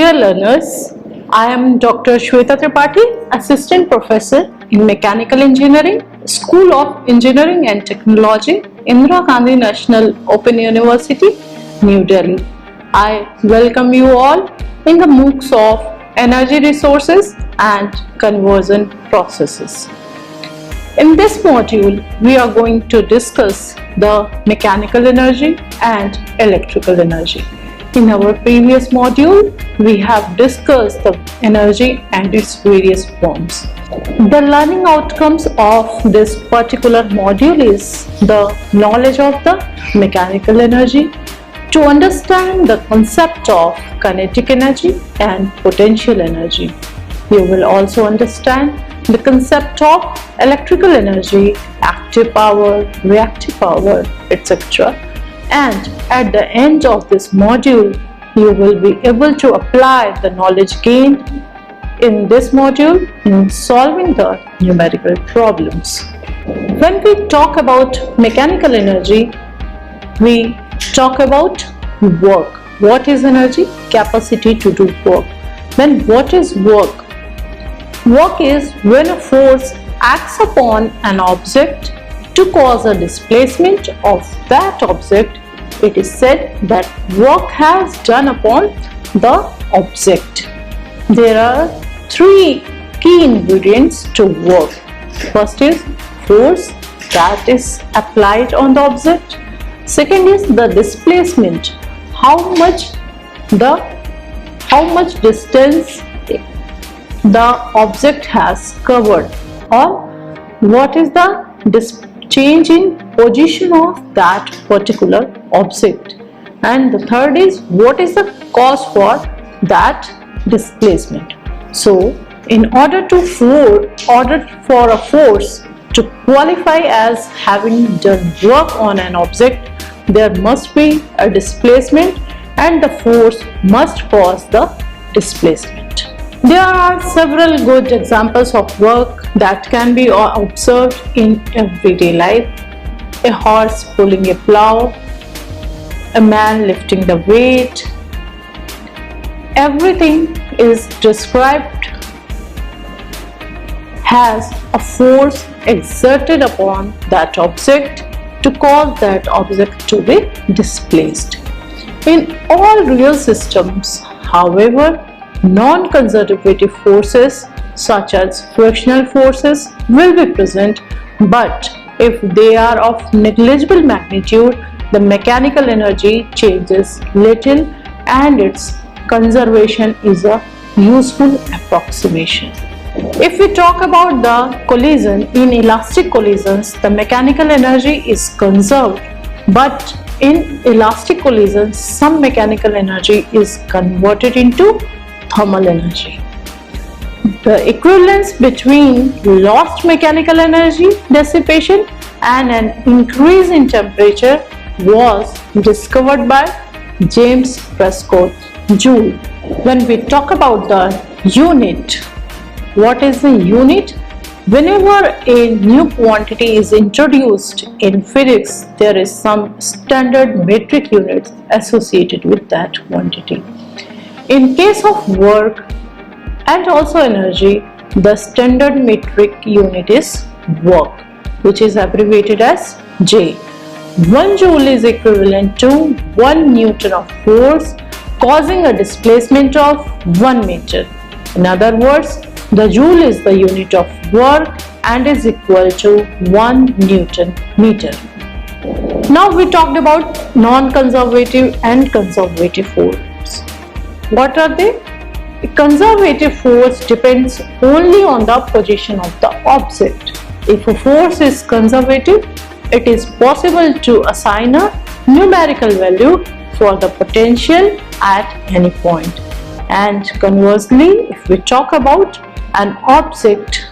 Dear learners, I am Dr. Shweta Tripathi, Assistant Professor in Mechanical Engineering, School of Engineering and Technology, Indira Gandhi National Open University, New Delhi. I welcome you all in the MOOCs of Energy Resources and Conversion Processes. In this module, we are going to discuss the mechanical energy and electrical energy. In our previous module, we have discussed the energy and its various forms. The learning outcomes of this particular module is the knowledge of the mechanical energy, to understand the concept of kinetic energy and potential energy. You will also understand the concept of electrical energy, active power, reactive power, etc. And at the end of this module, you will be able to apply the knowledge gained in this module in solving the numerical problems. When we talk about mechanical energy, we talk about work. What is energy? Capacity to do work. Then what is work? Work is when a force acts upon an object to cause a displacement of that object. It is said that work has done upon the object. There are three key ingredients to work. First is force that is applied on the object. Second is the displacement, how much distance the object has covered, or what is the change in position of that particular object. And the third is what is the cause for that displacement. So in order for a force to qualify as having done work on an object, there must be a displacement and the force must cause the displacement. There are several good examples of work that can be observed in everyday life. A horse pulling a plow, a man lifting the weight. Everything is described has a force exerted upon that object to cause that object to be displaced. In all real systems, however, non-conservative forces such as frictional forces will be present, but if they are of negligible magnitude, the mechanical energy changes little and its conservation is a useful approximation. If we talk about the collision, in elastic collisions, the mechanical energy is conserved, but in elastic collisions, some mechanical energy is converted into thermal energy. The equivalence between lost mechanical energy dissipation and an increase in temperature was discovered by James Prescott Joule. When we talk about the unit, what is the unit? Whenever a new quantity is introduced in physics, there is some standard metric units associated with that quantity. In case of work and also energy, the standard metric unit is work, which is abbreviated as J. 1 joule is equivalent to 1 Newton of force causing a displacement of 1 meter. In other words, the joule is the unit of work and is equal to 1 Newton meter. Now we talked about non-conservative and conservative force. What are they? A conservative force depends only on the position of the object. If a force is conservative, it is possible to assign a numerical value for the potential at any point. And conversely, if we talk about an object,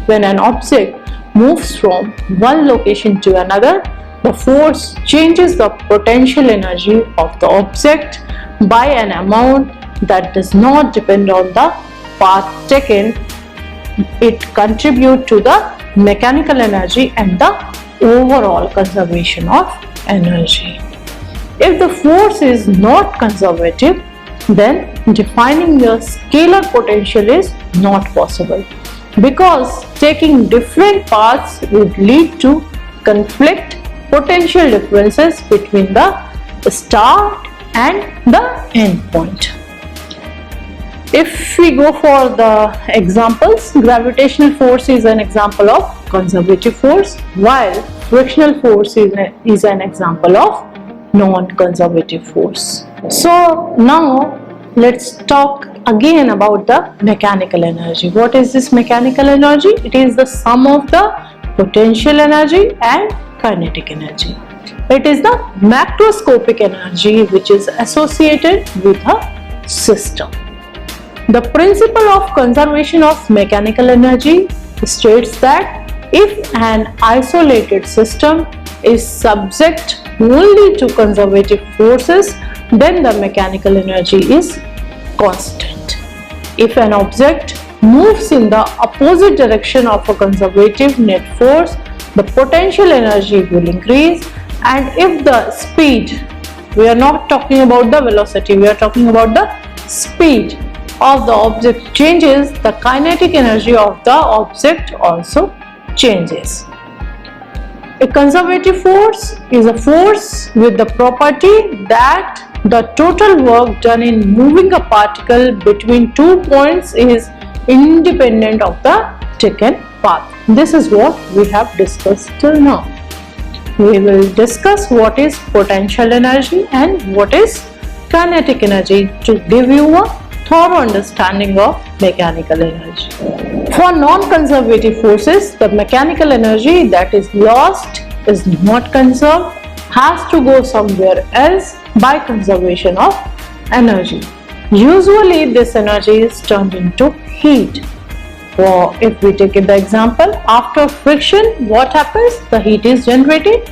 when an object moves from one location to another, the force changes the potential energy of the object by an amount that does not depend on the path taken. It contributes to the mechanical energy and the overall conservation of energy. If the force is not conservative, then defining the scalar potential is not possible, because taking different paths would lead to conflict potential differences between the start and the end point. If we go for the examples, gravitational force is an example of conservative force, while frictional force is an example of non-conservative force. So now let's talk again about the mechanical energy. What is this mechanical energy? It is the sum of the potential energy and kinetic energy. It is the macroscopic energy which is associated with a system. The principle of conservation of mechanical energy states that if an isolated system is subject only to conservative forces, then the mechanical energy is constant. If an object moves in the opposite direction of a conservative net force, the potential energy will increase, and if the speed, we are not talking about the velocity, we are talking about the speed of the object changes, the kinetic energy of the object also changes. A conservative force is a force with the property that the total work done in moving a particle between 2 points is independent of the taken path. This is what we have discussed till now. We will discuss what is potential energy and what is kinetic energy to give you a thorough understanding of mechanical energy. For non-conservative forces, the mechanical energy that is lost is not conserved, has to go somewhere else by conservation of energy. Usually this energy is turned into heat. For if we take the example, after friction, what happens? The heat is generated.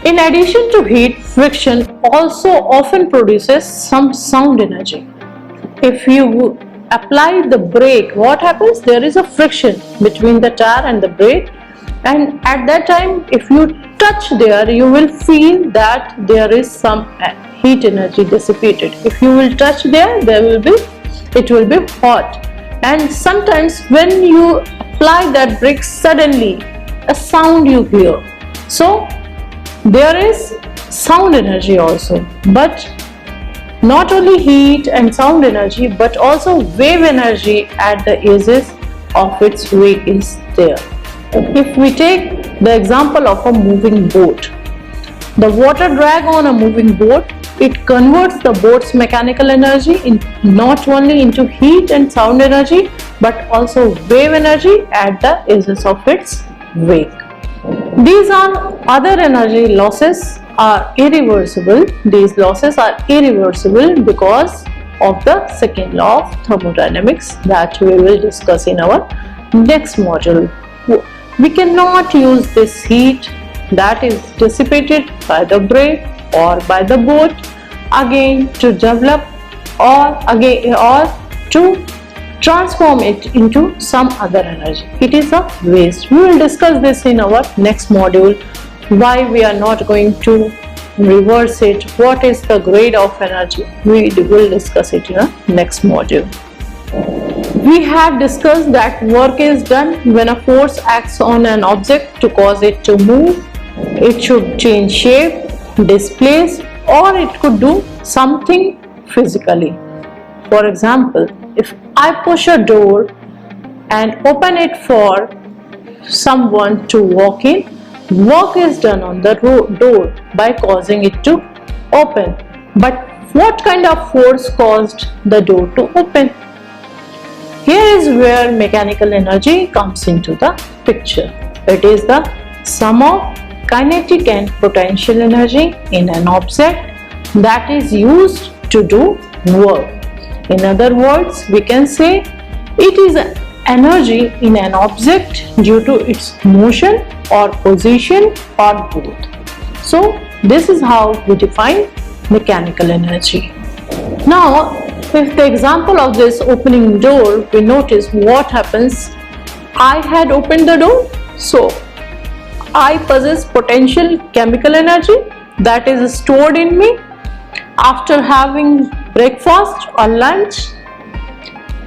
In addition to heat, friction also often produces some sound energy. If you apply the brake, what happens? There is a friction between the tire and the brake, and at that time if you touch there, you will feel that there is some heat energy dissipated. If you will touch there, it will be hot, and sometimes when you apply that brake, suddenly a sound you hear. So there is sound energy also, but not only heat and sound energy, but also wave energy at the edges of its wake is there. If we take the example of a moving boat, the water drag on a moving boat, it converts the boat's mechanical energy not only into heat and sound energy, but also wave energy at the edges of its wake. These are other energy losses are irreversible. These losses are irreversible because of the second law of thermodynamics that we will discuss in our next module. We cannot use this heat that is dissipated by the brake or by the boat again to develop or to transform it into some other energy. It is a waste. We will discuss this in our next module. Why we are not going to reverse it, what is the grade of energy, we will discuss it in the next module. We have discussed that work is done when a force acts on an object to cause it to move. It should change shape, displace, or it could do something physically. For example, if I push a door and open it for someone to walk in, work is done on the door by causing it to open. But what kind of force caused the door to open? Here is where mechanical energy comes into the picture. It is the sum of kinetic and potential energy in an object that is used to do work. In other words, we can say it is energy in an object due to its motion or position or both. So this is how we define mechanical energy. Now, if the example of this opening door, we notice what happens. I had opened the door, so I possess potential chemical energy that is stored in me. After having breakfast or lunch.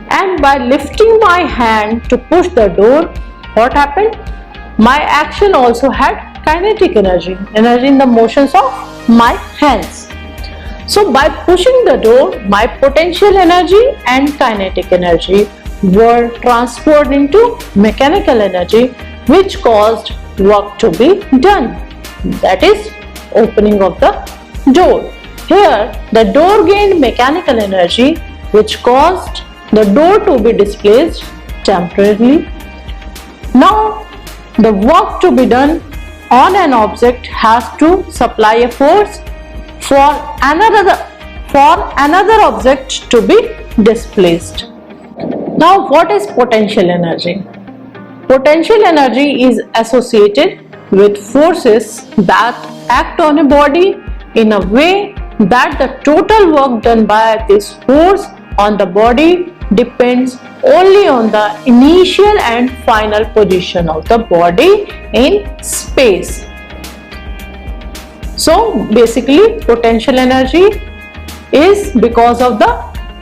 And by lifting my hand to push the door, what happened? My action also had kinetic energy in the motions of my hands. So by pushing the door, my potential energy and kinetic energy were transferred into mechanical energy, which caused work to be done. That is opening of the door. Here the door gained mechanical energy, which caused the door to be displaced temporarily. Now the work to be done on an object has to supply a force for another object to be displaced. Now what is potential energy? Potential energy is associated with forces that act on a body in a way that the total work done by this force on the body depends only on the initial and final position of the body in space. So basically potential energy is because of the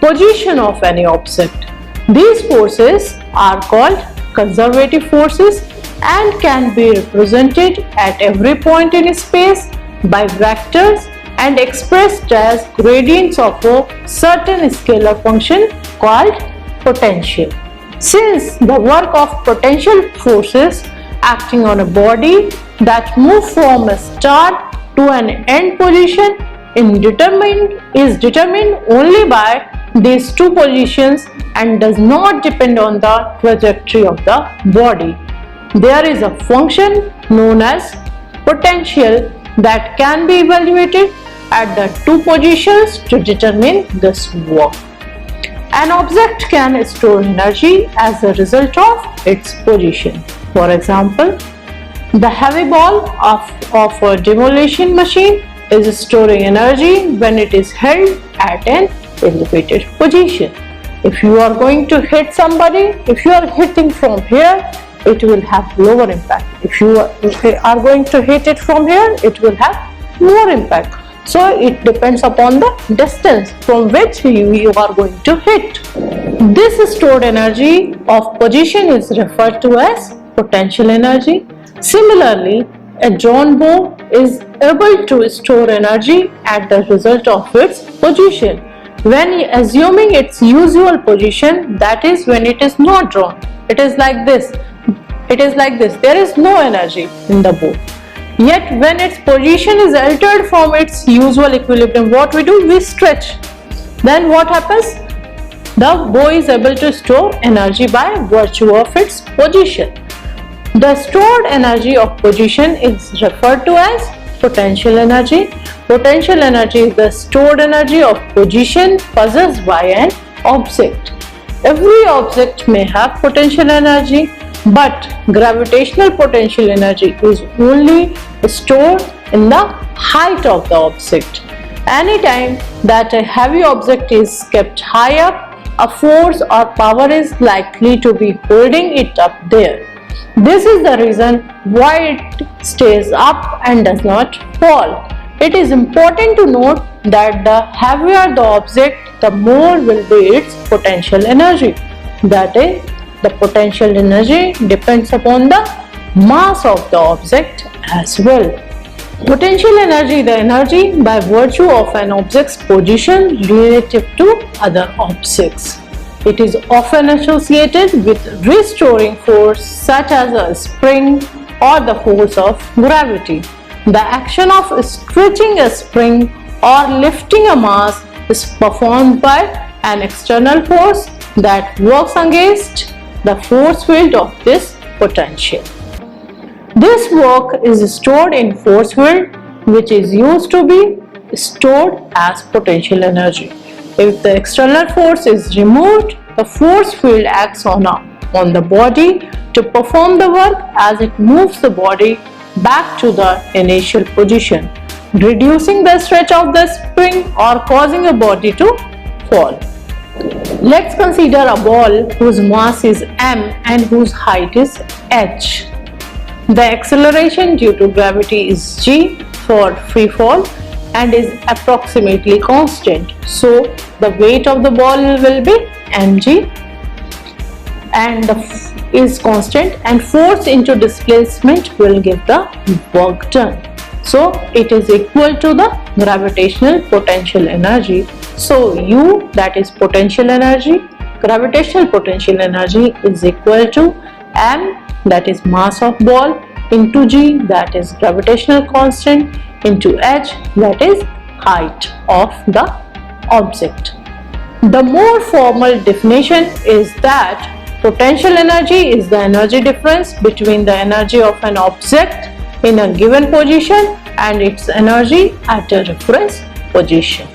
position of any object. These forces are called conservative forces and can be represented at every point in space by vectors and expressed as gradients of a certain scalar function called potential. Since the work of potential forces acting on a body that move from a start to an end position is determined only by these two positions and does not depend on the trajectory of the body. There is a function known as potential that can be evaluated at the two positions to determine this work. An object can store energy as a result of its position. For example, the heavy ball of a demolition machine is storing energy when it is held at an elevated position. If you are going to hit somebody, if you are hitting from here, it will have lower impact. If you are going to hit it from here, it will have more impact. So it depends upon the distance from which you are going to hit. This stored energy of position is referred to as potential energy. Similarly, a drawn bow is able to store energy at the result of its position when assuming its usual position, that is when it is not drawn. It is like this. There is no energy in the bow. Yet when its position is altered from its usual equilibrium, what we do? We stretch. Then what happens? The bow is able to store energy by virtue of its position. The stored energy of position is referred to as potential energy. Potential energy is the stored energy of position possessed by an object. Every object may have potential energy, but gravitational potential energy is only stored in the height of the object. Anytime that a heavy object is kept high up, a force or power is likely to be holding it up there. This is the reason why it stays up and does not fall. It is important to note that the heavier the object, the more will be its potential energy. That is, the potential energy depends upon the mass of the object as well. Potential energy is the energy by virtue of an object's position relative to other objects. It is often associated with restoring force such as a spring or the force of gravity. The action of stretching a spring or lifting a mass is performed by an external force that works against the force field of this potential. This work is stored in force field, which is used to be stored as potential energy. If the external force is removed, the force field acts on the body to perform the work as it moves the body back to the initial position, reducing the stretch of the spring or causing a body to fall. Let's consider a ball whose mass is m and whose height is h. The acceleration due to gravity is g for free fall and is approximately constant. So the weight of the ball will be mg and is constant, and force into displacement will give the work done. So it is equal to the gravitational potential energy. So U, that is potential energy, gravitational potential energy, is equal to m, that is mass of ball, into g, that is gravitational constant, into h, that is height of the object. The more formal definition is that potential energy is the energy difference between the energy of an object in a given position and its energy at a reference position.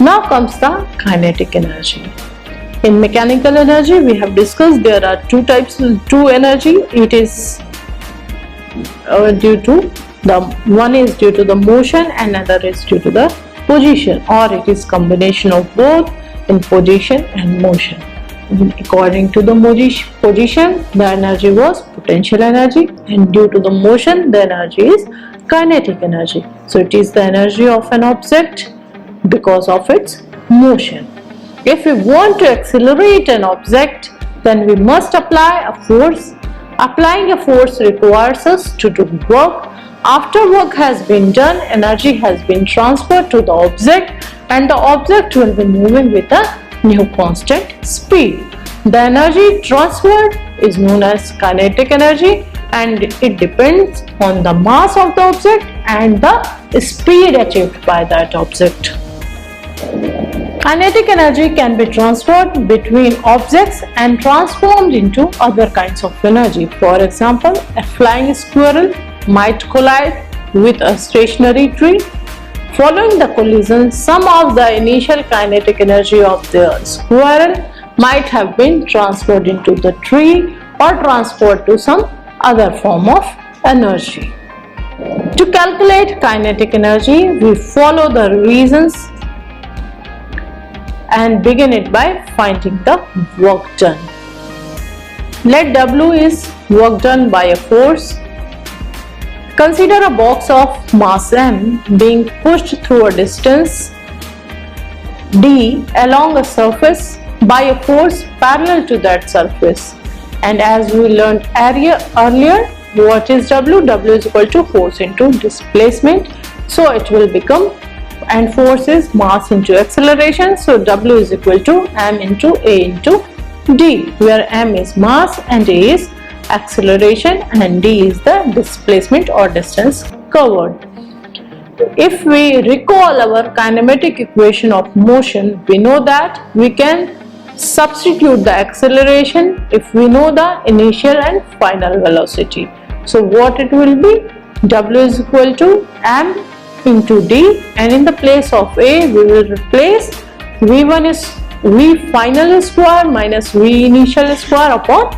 Now comes the kinetic energy. In mechanical energy, we have discussed there are two types, two energy. It is due to the one is due to the motion and another is due to the position, or it is combination of both in position and motion. According to the position, the energy was potential energy, and due to the motion, the energy is kinetic energy. So it is the energy of an object because of its motion. If we want to accelerate an object, then we must apply a force. Applying a force requires us to do work. After work has been done, energy has been transferred to the object, and the object will be moving with a new constant speed. The energy transferred is known as kinetic energy, and it depends on the mass of the object and the speed achieved by that object. Kinetic energy can be transferred between objects and transformed into other kinds of energy. For example, a flying squirrel might collide with a stationary tree. Following the collision, some of the initial kinetic energy of the squirrel might have been transferred into the tree or transferred to some other form of energy. To calculate kinetic energy, we follow the reasons and begin it by finding the work done. Let W is work done by a force. Consider a box of mass m being pushed through a distance d along a surface by a force parallel to that surface. And as we learned earlier, what is W? W is equal to force into displacement. So it will become, and force is mass into acceleration, so W is equal to m into a into d, where m is mass and a is acceleration and d is the displacement or distance covered. If we recall our kinematic equation of motion, we know that we can substitute the acceleration if we know the initial and final velocity. So what it will be? W is equal to m into d, and in the place of a we will replace v1 is v final square minus v initial square upon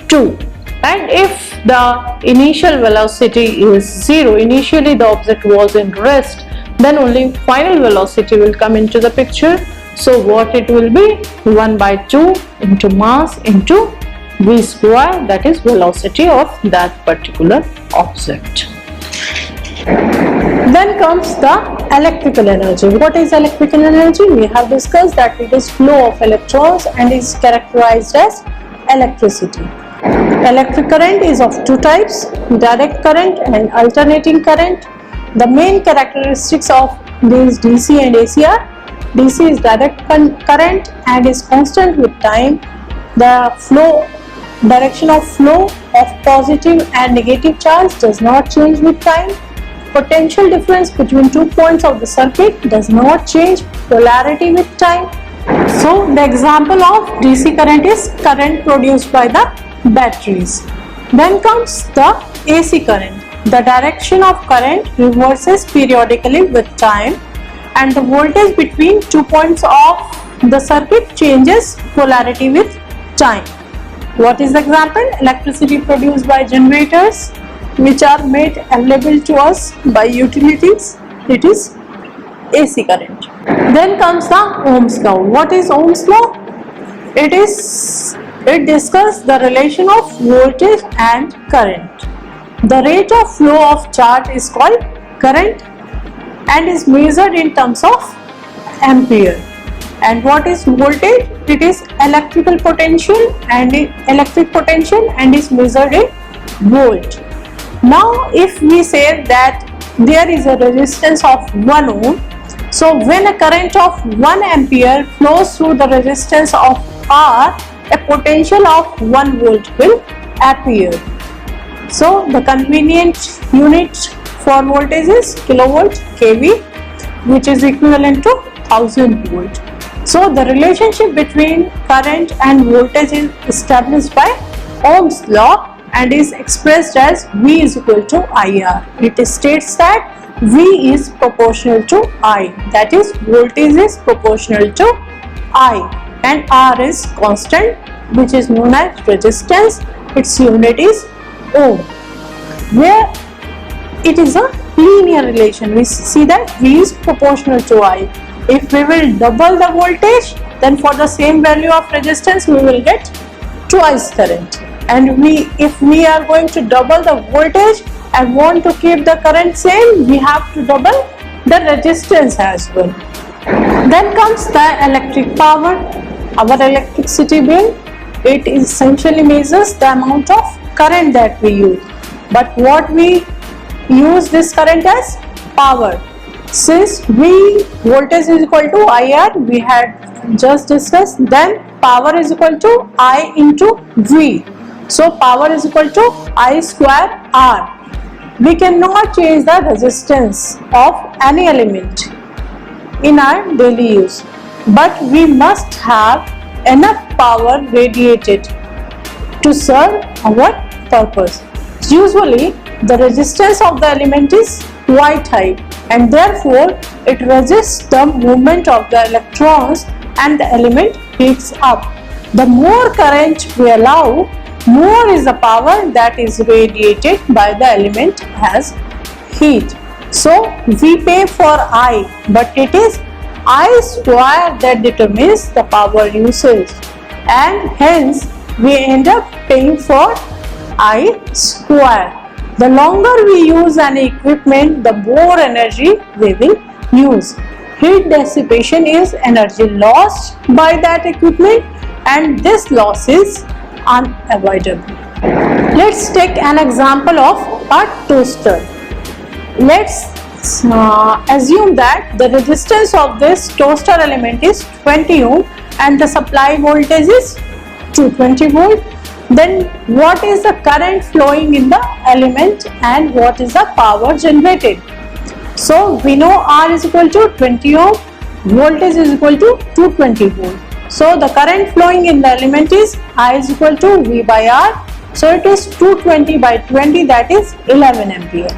2. And if the initial velocity is 0, initially the object was in rest, then only final velocity will come into the picture. So what it will be? 1 by 2 into mass into v square, that is velocity of that particular object. Then comes the electrical energy. What is electrical energy? We have discussed that it is flow of electrons and is characterized as electricity. Electric current is of two types, direct current and alternating current. The main characteristics of these DC and AC are: DC is direct current and is constant with time. The direction of flow of positive and negative charge does not change with time. Potential difference between 2 points of the circuit does not change polarity with time. So the example of DC current is current produced by the batteries. Then comes the AC current. The direction of current reverses periodically with time, and the voltage between 2 points of the circuit changes polarity with time. What is the example? Electricity produced by generators which are made available to us by utilities. It is AC current. Then comes the Ohm's law. What is Ohm's law? It discusses the relation of voltage and current. The rate of flow of charge is called current, and is measured in terms of ampere. And what is voltage? It is electrical potential and is measured in volt. Now if we say that there is a resistance of 1 ohm, so when a current of 1 ampere flows through the resistance of R, a potential of 1 volt will appear. So the convenient unit for voltage is kilovolt kV, which is equivalent to 1000 volt. So the relationship between current and voltage is established by Ohm's law and is expressed as V is equal to IR. It states that V is proportional to I, that is voltage is proportional to I, and R is constant, which is known as resistance. Its unit is ohm, where it is a linear relation. We see that V is proportional to I. If we will double the voltage, then for the same value of resistance we will get twice current. And if we are going to double the voltage and want to keep the current same, we have to double the resistance as well. Then comes the electric power. Our electricity bill, it essentially measures the amount of current that we use. But what we use this current as? Power. Since voltage is equal to IR, we had just discussed, then power is equal to I into V. So power is equal to I square R. We cannot change the resistance of any element in our daily use, but we must have enough power radiated to serve our purpose. Usually the resistance of the element is quite high, and therefore it resists the movement of the electrons and the element heats up. The more current we allow, more is the power that is radiated by the element as heat. So we pay for I, but it is I square that determines the power usage, and hence we end up paying for I square. The longer we use an equipment, the more energy we will use. Heat dissipation is energy lost by that equipment, and this loss is unavoidable. Let's take an example of a toaster. Let's assume that the resistance of this toaster element is 20 ohm and the supply voltage is 220 volt. Then what is the current flowing in the element and what is the power generated? So we know R is equal to 20 ohm, voltage is equal to 220 volt. So the current flowing in the element is I is equal to V by R. So it is 220 by 20, that is 11 ampere.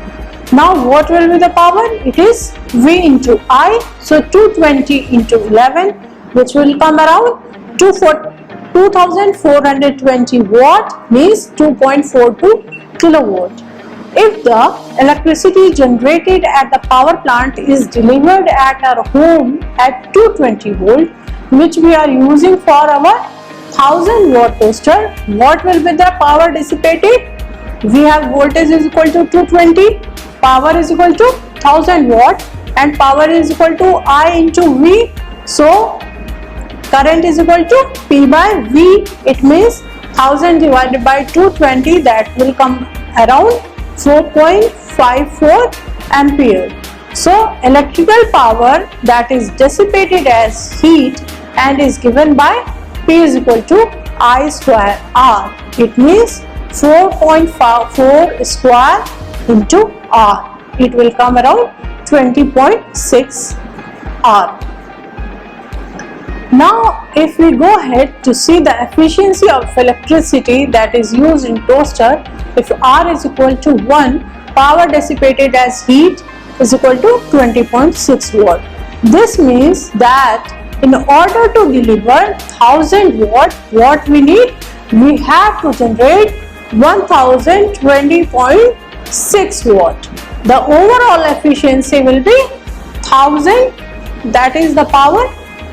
Now what will be the power? It is V into I. So 220 into 11, which will come around 2420 watt, means 2.42 kilowatt. If the electricity generated at the power plant is delivered at our home at 220 volt, which we are using for our 1000 watt toaster, what will be the power dissipated? We have voltage is equal to 220, power is equal to 1000 watt, and power is equal to I into V. So current is equal to P by V. It means 1000 divided by 220, that will come around 4.54 ampere. So electrical power that is dissipated as heat and is given by P is equal to I square R. It means 4.4 square into R. It will come around 20.6 R. Now if we go ahead to see the efficiency of electricity that is used in toaster, if R is equal to 1, power dissipated as heat is equal to 20.6 watt. This means that in order to deliver 1000 watt, what we need? We have to generate 1020.6 watt. The overall efficiency will be 1000, that is the power,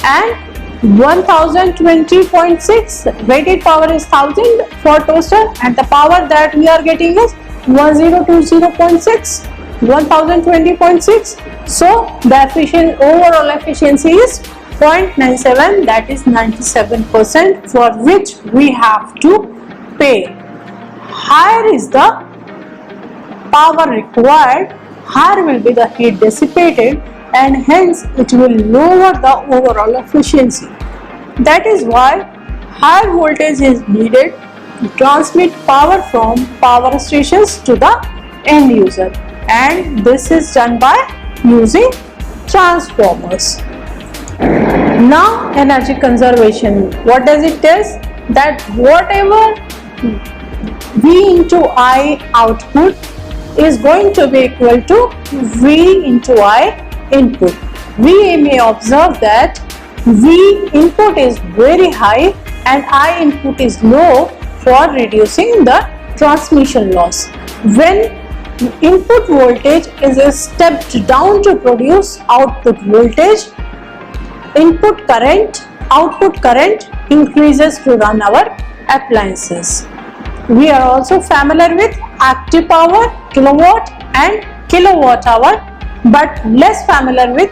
and 1020.6, rated power is 1000 for toaster, and the power that we are getting is 1020.6. 1020.6. So the overall efficiency is 0.97, that is 97%, for which we have to pay. Higher is the power required, higher will be the heat dissipated, and hence it will lower the overall efficiency. That is why higher voltage is needed to transmit power from power stations to the end user, and this is done by using transformers. Now energy conservation, what does it tell? That whatever V into I output is going to be equal to V into I input. We may observe that V input is very high and I input is low for reducing the transmission loss. When input voltage is stepped down to produce output voltage, output current increases to run our appliances. We are also familiar with active power, kilowatt and kilowatt hour, but less familiar with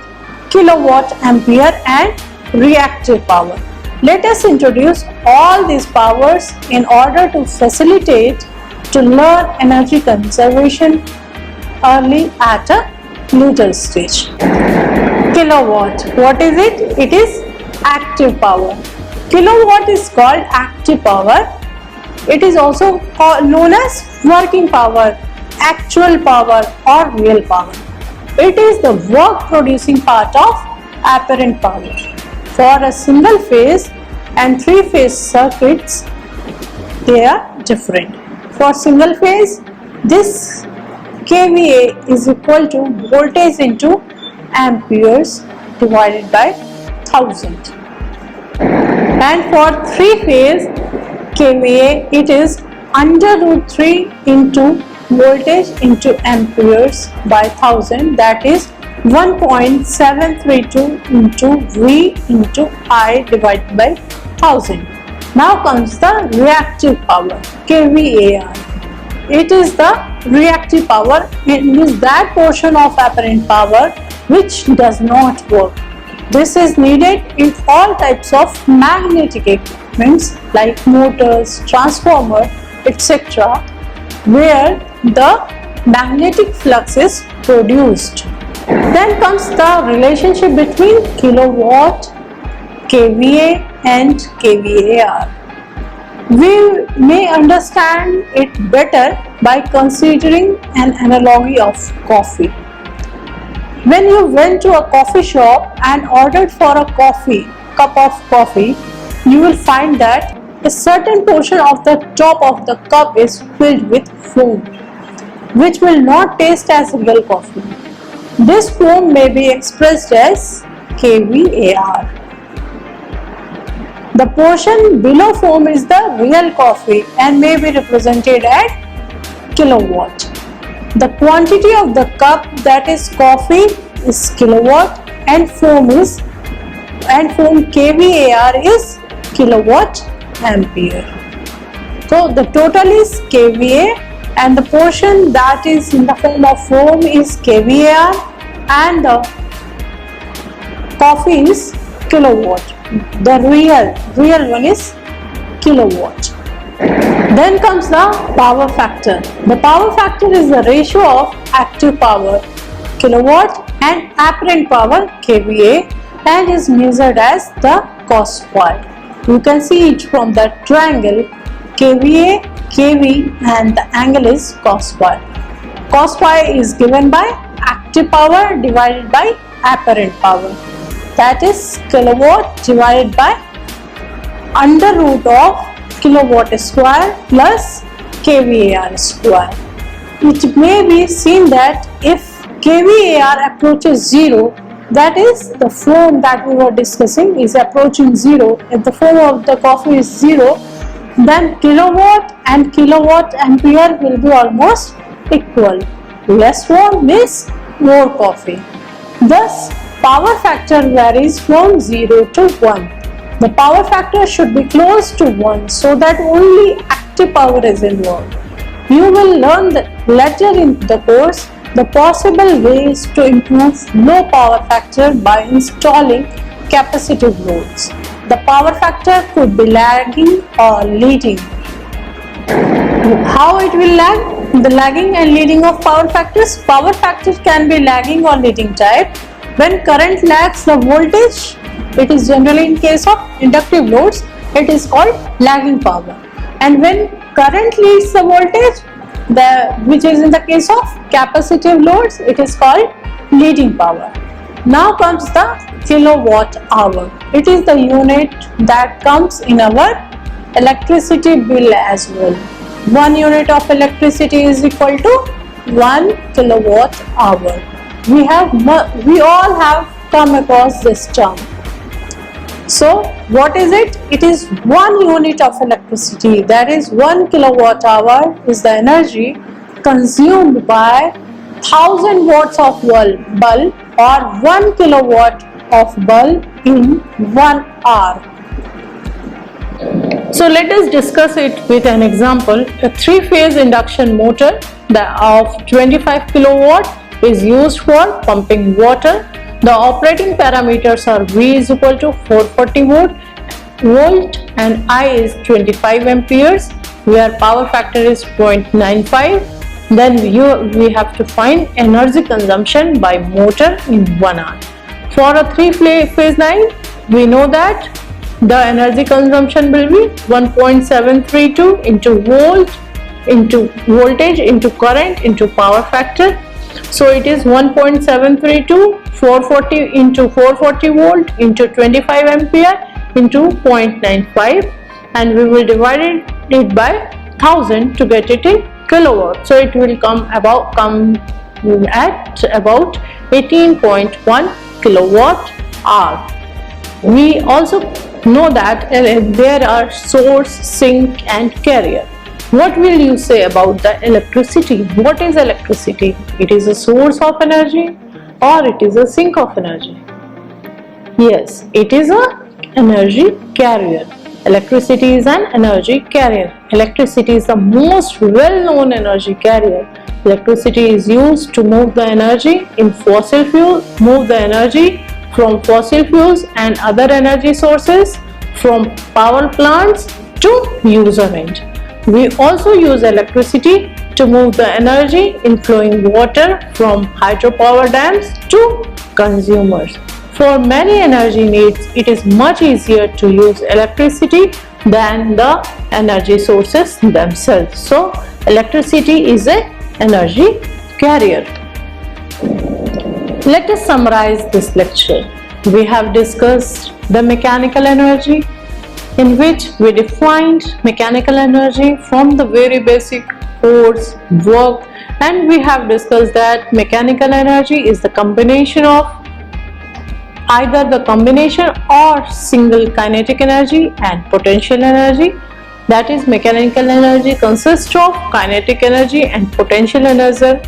kilowatt ampere and reactive power. Let us introduce all these powers in order to facilitate to learn energy conservation early at a later stage. Kilowatt, what is it? It is active power. Kilowatt is called active power. It is also known as working power, actual power or real power. It is the work producing part of apparent power. For a single phase and three phase circuits, they are different. For single phase, this kVA is equal to voltage into amperes divided by 1000. And for three phase kVA, it is under root 3 into voltage into amperes by 1000, that is 1.732 into V into I divided by 1000. Now comes the reactive power, kVAR. It is the reactive power, it is that portion of apparent power which does not work. This is needed in all types of magnetic equipments like motors, transformer, etc., where the magnetic flux is produced. Then comes the relationship between kilowatt, kVA and kVAR. We may understand it better by considering an analogy of coffee. When you went to a coffee shop and ordered for a cup of coffee, you will find that a certain portion of the top of the cup is filled with foam, which will not taste as real coffee. This foam may be expressed as kVAR. The portion below foam is the real coffee and may be represented as kilowatt. The quantity of the cup that is coffee is kilowatt and foam kVAR is kilowatt ampere. So the total is kVA and the portion that is in the form of foam is kVAR and the coffee is kilowatt. The real one is kilowatt. Then comes the power factor. The power factor is the ratio of active power, kilowatt, and apparent power, kVA, and is measured as the cos phi. You can see it from the triangle kVA, kV, and the angle is cos phi. Cos phi is given by active power divided by apparent power. That is kilowatt divided by under root of kilowatt square plus kVAR square. It may be seen that if kVAR approaches 0, that is the foam that we were discussing is approaching 0. If the foam of the coffee is 0, then kilowatt and kilowatt ampere will be almost equal. Less foam means more coffee. Thus, power factor varies from 0 to 1. The power factor should be close to 1 so that only active power is involved. You will learn later in the course the possible ways to improve low power factor by installing capacitive loads. The power factor could be lagging or leading. How it will lag? The lagging and leading of power factors. Power factors can be lagging or leading type. When current lags the voltage, it is generally in case of inductive loads, it is called lagging power. And when current leads the voltage, which is in the case of capacitive loads, it is called leading power. Now comes the kilowatt hour. It is the unit that comes in our electricity bill as well. 1 unit of electricity is equal to 1 kilowatt hour. We all have come across this term. So what is it? It is 1 unit of electricity, that is 1 kilowatt hour is the energy consumed by 1000 watts of bulb or 1 kilowatt of bulb in 1 hour. So let us discuss it with an example. A 3-phase induction motor of 25 kilowatt is used for pumping water. The operating parameters are V is equal to 440 volt and I is 25 amperes, where power factor is 0.95. Then we have to find energy consumption by motor in 1 hour. For a 3-phase line, we know that the energy consumption will be 1.732 into voltage into current into power factor. So it is 1.732 440 into 440 volt into 25 ampere into 0.95, and we will divide it by 1000 to get it in kilowatt. So it will come at about 18.1 kilowatt hour. We also know that there are source, sink and carrier. What will you say about the electricity? What is electricity? It is a source of energy or it is a sink of energy? Yes, it is a energy carrier. Electricity is an energy carrier. Electricity is the most well-known energy carrier. Electricity is used to move the energy in fossil fuel, move the energy from fossil fuels and other energy sources from power plants to user end. We also use electricity to move the energy in flowing water from hydropower dams to consumers. For many energy needs, it is much easier to use electricity than the energy sources themselves. So, electricity is an energy carrier. Let us summarize this lecture. We have discussed the mechanical energy, in which we defined mechanical energy from the very basic force, work, and we have discussed that mechanical energy is the combination of either the combination or single kinetic energy and potential energy. That is, mechanical energy consists of kinetic energy and potential energy,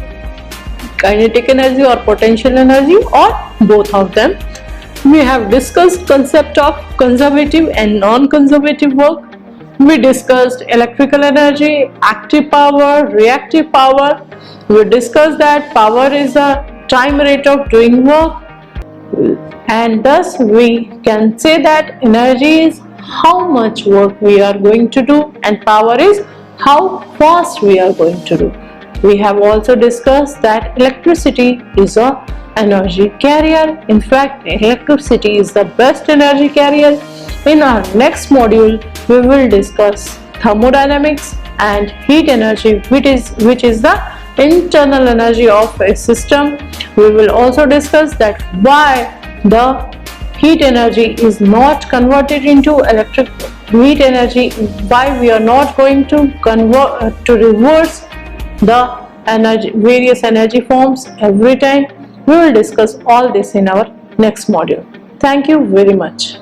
kinetic energy or potential energy, or both of them. We have discussed concept of conservative and non-conservative work. We discussed electrical energy, active power, reactive power. We discussed that power is a time rate of doing work, and thus we can say that energy is how much work we are going to do and power is how fast we are going to do. We have also discussed that electricity is a energy carrier. In fact, electricity is the best energy carrier. In our next module, we will discuss thermodynamics and heat energy, which is the internal energy of a system. We will also discuss that why the heat energy is not converted into electric heat energy, why we are not going to reverse the various energy forms every time. We will discuss all this in our next module. Thank you very much.